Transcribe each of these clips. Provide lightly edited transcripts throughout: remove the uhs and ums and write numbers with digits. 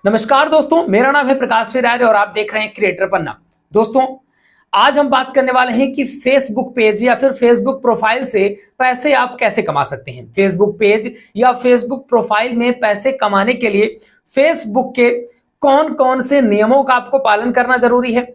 नमस्कार दोस्तों, मेरा नाम है प्रकाश आर्य और आप देख रहे हैं क्रिएटर पन्ना। दोस्तों, आज हम बात करने वाले हैं कि फेसबुक पेज या फिर फेसबुक प्रोफाइल से पैसे आप कैसे कमा सकते हैं। फेसबुक पेज या फेसबुक प्रोफाइल में पैसे कमाने के लिए फेसबुक के कौन कौन से नियमों का आपको पालन करना जरूरी है,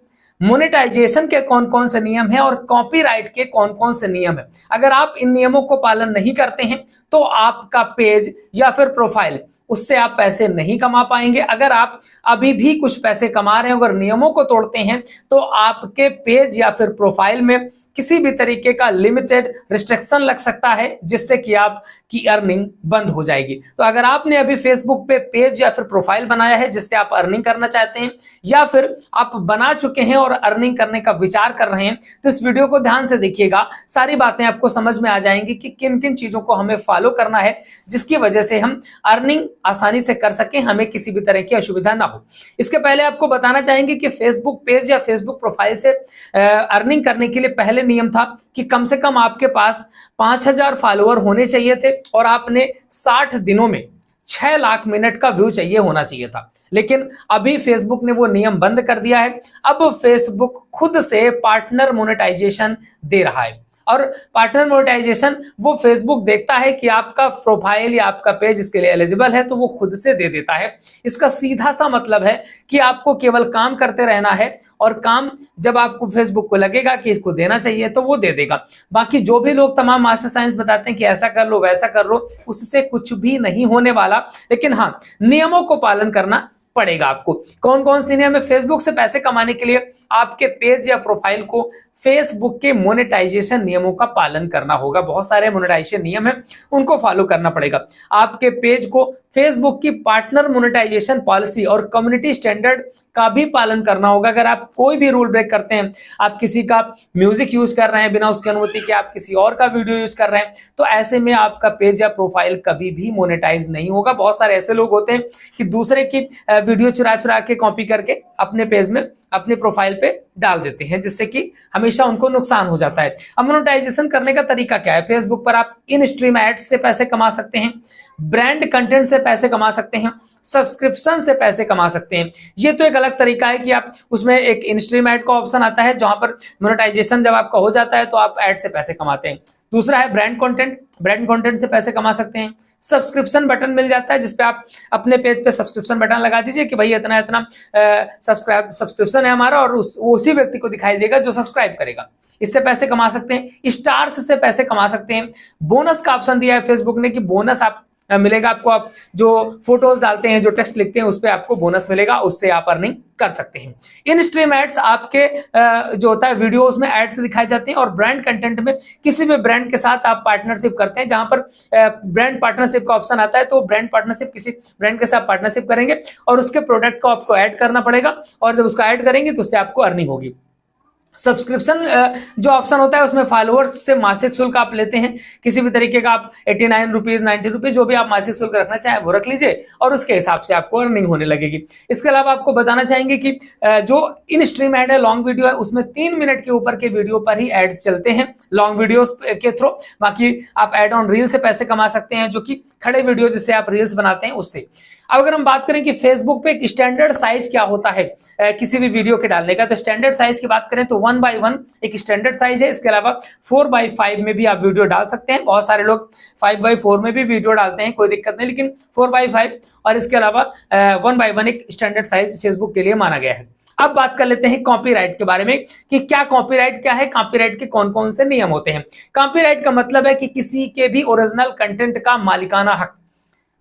मोनेटाइजेशन के कौन कौन से नियम है और कॉपीराइट के कौन कौन से नियम है। अगर आप इन नियमों को पालन नहीं करते हैं तो आपका पेज या फिर प्रोफाइल उससे आप पैसे नहीं कमा पाएंगे। अगर आप अभी भी कुछ पैसे कमा रहे हैं, अगर नियमों को तोड़ते हैं तो आपके पेज या फिर प्रोफाइल में किसी भी तरीके का लिमिटेड रिस्ट्रिक्शन लग सकता है जिससे कि आपकी अर्निंग बंद हो जाएगी। तो अगर आपने अभी फेसबुक पे पेज या फिर प्रोफाइल बनाया है जिससे आप अर्निंग करना चाहते हैं या फिर आप बना चुके हैं और अर्निंग करने का विचार कर रहे हैं तो इस वीडियो को ध्यान से देखिएगा। सारी बातें आपको समझ में आ जाएंगी कि किन किन चीजों को हमें फॉलो करना है जिसकी वजह से हम अर्निंग आसानी से कर सकें, हमें किसी भी तरह की असुविधा ना हो। इसके पहले आपको बताना चाहेंगे कि फेसबुक पेज या फेसबुक प्रोफाइल से अर्निंग करने के लिए पहले नियम था कि कम से कम आपके पास 5000 फॉलोअर होने चाहिए थे और आपने 60 दिनों में 6 लाख मिनट का व्यू चाहिए होना चाहिए था। लेकिन अभी फेसबुक ने वो नियम बंद कर दिया है। अब फेसबुक खुद से पार्टनर मोनेटाइजेशन दे रहा है और पार्टनर मोनेटाइजेशन वो फेसबुक देखता है कि आपका प्रोफाइल या आपका पेज इसके लिए एलिजिबल है तो वो खुद से दे देता है। इसका सीधा सा मतलब है कि आपको केवल काम करते रहना है और काम जब आपको फेसबुक को लगेगा कि इसको देना चाहिए तो वो दे देगा। बाकी जो भी लोग तमाम मास्टर साइंस बताते हैं कि ऐसा कर लो वैसा कर लो, उससे कुछ भी नहीं होने वाला। लेकिन हाँ, नियमों को पालन करना पड़ेगा आपको। कौन कौन से नियम है? फेसबुक से पैसे कमाने के लिए आपके पेज या प्रोफाइल को फेसबुक के मोनेटाइजेशन नियमों का पालन करना होगा। बहुत सारे मोनेटाइजेशन नियम है, उनको फॉलो करना पड़ेगा। आपके पेज को फेसबुक की पार्टनर मोनेटाइजेशन पॉलिसी और कम्युनिटी स्टैंडर्ड का भी पालन करना होगा। अगर आप कोई भी रूल ब्रेक करते हैं, आप किसी का म्यूजिक यूज कर रहे हैं बिना उसकी अनुमति के, आप किसी और का वीडियो यूज कर रहे हैं, तो ऐसे में आपका पेज या प्रोफाइल कभी भी मोनेटाइज नहीं होगा। बहुत सारे ऐसे लोग होते हैं कि दूसरे की वीडियो चुरा चुरा के कॉपी करके अपने पेज में अपने प्रोफाइल पे डाल देते हैं जिससे कि हमेशा उनको नुकसान हो जाता है। अब मोनेटाइजेशन करने का तरीका क्या है? फेसबुक पर आप इन स्ट्रीम एड्स से पैसे कमा सकते हैं, ब्रांड कंटेंट से पैसे कमा सकते हैं, सब्सक्रिप्शन से पैसे कमा सकते हैं। ये तो एक अलग तरीका है कि आप उसमें एक इन स्ट्रीम एड का ऑप्शन आता है जहां पर मोनेटाइजेशन जब आपका हो जाता है तो आप एड से पैसे कमाते हैं। दूसरा है ब्रांड कंटेंट, ब्रांड कंटेंट से पैसे कमा सकते हैं। सब्सक्रिप्शन बटन मिल जाता है जिसपे आप अपने पेज पे सब्सक्रिप्शन बटन लगा दीजिए कि भाई इतना इतना सब्सक्रिप्शन है हमारा और उसी व्यक्ति को दिखाई देगा जो सब्सक्राइब करेगा। इससे पैसे कमा सकते हैं। स्टार्स से पैसे कमा सकते हैं। बोनस का ऑप्शन दिया है फेसबुक ने कि बोनस आप मिलेगा आपको। आप जो फोटोज डालते हैं, जो टेक्स्ट लिखते हैं, उस पर आपको बोनस मिलेगा, उससे आप अर्निंग कर सकते हैं। इन स्ट्रीम एड्स आपके जो होता है वीडियो उसमें एड्स दिखाए जाते हैं और ब्रांड कंटेंट में किसी भी ब्रांड के साथ आप पार्टनरशिप करते हैं। जहां पर ब्रांड पार्टनरशिप का ऑप्शन आता है तो ब्रांड पार्टनरशिप, किसी ब्रांड के साथ पार्टनरशिप करेंगे और उसके प्रोडक्ट को आपको ऐड करना पड़ेगा और जब उसको ऐड करेंगे तो उससे आपको अर्निंग होगी। सब्सक्रिप्शन जो ऑप्शन होता है उसमें फॉलोअर्स से मासिक शुल्क आप लेते हैं। किसी भी तरीके का आप 89 रुपीज, 90 रुपीज, जो भी आप मासिक शुल्क रखना चाहें वो रख लीजिए और उसके हिसाब से आपको अर्निंग होने लगेगी। इसके अलावा आपको बताना चाहेंगे कि जो इन स्ट्रीम ऐड है, लॉन्ग वीडियो है, उसमें 3 मिनट के ऊपर के वीडियो पर ही ऐड चलते हैं लॉन्ग वीडियोस के थ्रू। बाकी आप ऐड ऑन रील से पैसे कमा सकते हैं, जो कि खड़े वीडियो जिससे आप रील्स बनाते हैं उससे। अब अगर हम बात करें कि फेसबुक पे एक स्टैंडर्ड साइज क्या होता है किसी भी वीडियो के डालने का, तो स्टैंडर्ड साइज की बात करें तो 1:1 एक स्टैंडर्ड साइज है। इसके अलावा 4:5 में भी आप वीडियो डाल सकते हैं। बहुत सारे लोग 5:4 में भी वीडियो डालते हैं, कोई दिक्कत नहीं, लेकिन 4:5 और इसके अलावा 1:1 एक स्टैंडर्ड साइज फेसबुक के लिए माना गया है। अब बात कर लेते हैं कॉपीराइट के बारे में कि क्या कॉपीराइट क्या है, कॉपीराइट के कौन कौन से नियम होते हैं। कॉपीराइट का मतलब है कि किसी के भी ओरिजिनल कंटेंट का मालिकाना हक।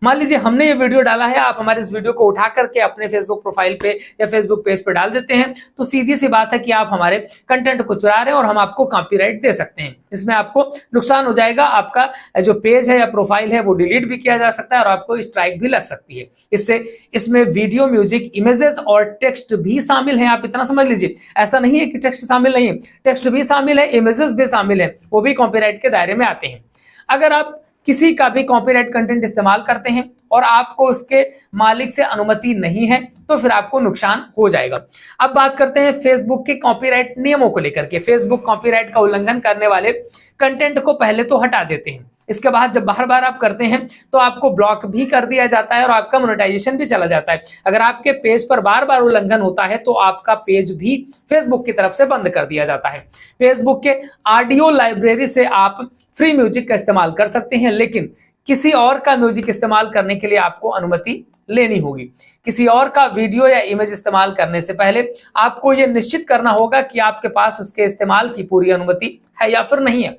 मान लीजिए हमने ये वीडियो डाला है, आप हमारे इस वीडियो को उठा करके अपने फेसबुक प्रोफाइल पे या फेसबुक पेज पे डाल देते हैं तो सीधी सी बात है कि आप हमारे कंटेंट को चुरा रहे हैं और हम आपको कॉपीराइट दे सकते हैं। इसमें आपको नुकसान हो जाएगा, आपका जो पेज है या प्रोफाइल है वो डिलीट भी किया जा सकता है और आपको स्ट्राइक भी लग सकती है। इसमें वीडियो, म्यूजिक, इमेजेस और टेक्स्ट भी शामिल है। आप इतना समझ लीजिए, ऐसा नहीं है कि टेक्स्ट शामिल नहीं है, टेक्स्ट भी शामिल है, इमेजेस भी शामिल है, वो भी कॉपीराइट के दायरे में आते हैं। अगर आप किसी का भी कॉपीराइट कंटेंट इस्तेमाल करते हैं और आपको उसके मालिक से अनुमति नहीं है तो फिर आपको नुकसान हो जाएगा। अब बात करते हैं फेसबुक के कॉपीराइट नियमों को लेकर के। फेसबुक कॉपीराइट का उल्लंघन करने वाले कंटेंट को पहले तो हटा देते हैं। इसके बाद जब बार बार आप करते हैं तो आपको ब्लॉक भी कर दिया जाता है और आपका मोनेटाइजेशन भी चला जाता है। अगर आपके पेज पर बार बार उल्लंघन होता है तो आपका पेज भी फेसबुक की तरफ से बंद कर दिया जाता है। फेसबुक के ऑडियो लाइब्रेरी से आप फ्री म्यूजिक का इस्तेमाल कर सकते हैं, लेकिन किसी और का म्यूजिक इस्तेमाल करने के लिए आपको अनुमति लेनी होगी। किसी और का वीडियो या इमेज इस्तेमाल करने से पहले आपको यह निश्चित करना होगा कि आपके पास उसके इस्तेमाल की पूरी अनुमति है या फिर नहीं है।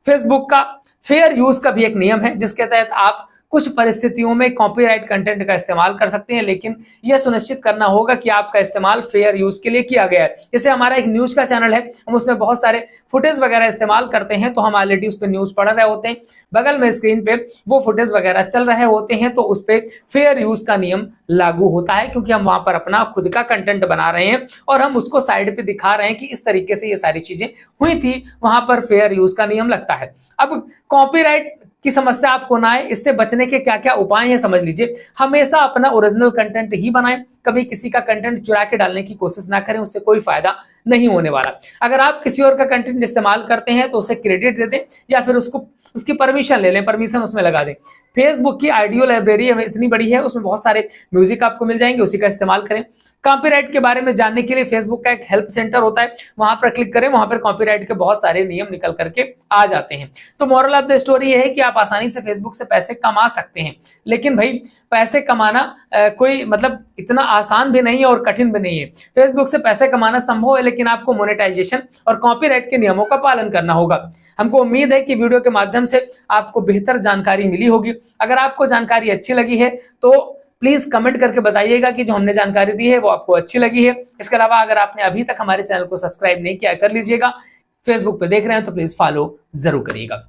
फेसबुक का फेयर यूज का भी एक नियम है, जिसके तहत आप कुछ परिस्थितियों में कॉपीराइट कंटेंट का इस्तेमाल कर सकते हैं, लेकिन यह सुनिश्चित करना होगा कि आपका इस्तेमाल फेयर यूज के लिए किया गया है। जैसे हमारा एक न्यूज का चैनल है, हम उसमें बहुत सारे फुटेज वगैरह इस्तेमाल करते हैं, तो हम ऑलरेडी उस पर न्यूज पढ़ रहे होते हैं, बगल में स्क्रीन पे वो फुटेज वगैरह चल रहे होते हैं, तो उस पर फेयर यूज का नियम लागू होता है, क्योंकि हम वहां पर अपना खुद का कंटेंट बना रहे हैं और हम उसको साइड पे दिखा रहे हैं कि इस तरीके से ये सारी चीजें हुई थी, वहां पर फेयर यूज का नियम लगता है। अब कॉपीराइट की समस्या आपको ना आए, इससे बचने के क्या क्या उपाय हैं समझ लीजिए। हमेशा अपना ओरिजिनल कंटेंट ही बनाएं, कभी किसी का कंटेंट चुरा के डालने की कोशिश ना करें, उससे कोई फायदा नहीं होने वाला। अगर आप किसी और का कंटेंट इस्तेमाल करते हैं तो उसे क्रेडिट दे दें या फिर उसकी परमिशन ले लें, परमिशन उसमें लगा दें। फेसबुक की ऑडियो लाइब्रेरी इतनी बड़ी है, उसमें बहुत सारे म्यूजिक आपको मिल जाएंगे, उसी का इस्तेमाल करें। कॉपीराइट के बारे में जानने के लिए फेसबुक का एक हेल्प सेंटर होता है, वहां पर क्लिक करें, वहां पर कॉपीराइट के बहुत सारे नियम निकल करके आ जाते हैं। तो मोरल ऑफ द स्टोरी है कि आप आसानी से फेसबुक से पैसे कमा सकते हैं, लेकिन भाई पैसे कमाना कोई मतलब इतना आसान भी नहीं है और कठिन भी नहीं है। फेसबुक से पैसे कमाना संभव है, लेकिन आपको मोनेटाइजेशन और कॉपीराइट के नियमों का पालन करना होगा। हमको उम्मीद है कि वीडियो के माध्यम से आपको बेहतर जानकारी मिली होगी। अगर आपको जानकारी अच्छी लगी है तो प्लीज कमेंट करके बताइएगा कि जो हमने जानकारी दी है वो आपको अच्छी लगी है। इसके अलावा अगर आपने अभी तक हमारे चैनल को सब्सक्राइब नहीं किया, कर लीजिएगा। फेसबुक पे देख रहे हैं तो प्लीज फॉलो जरूर करिएगा।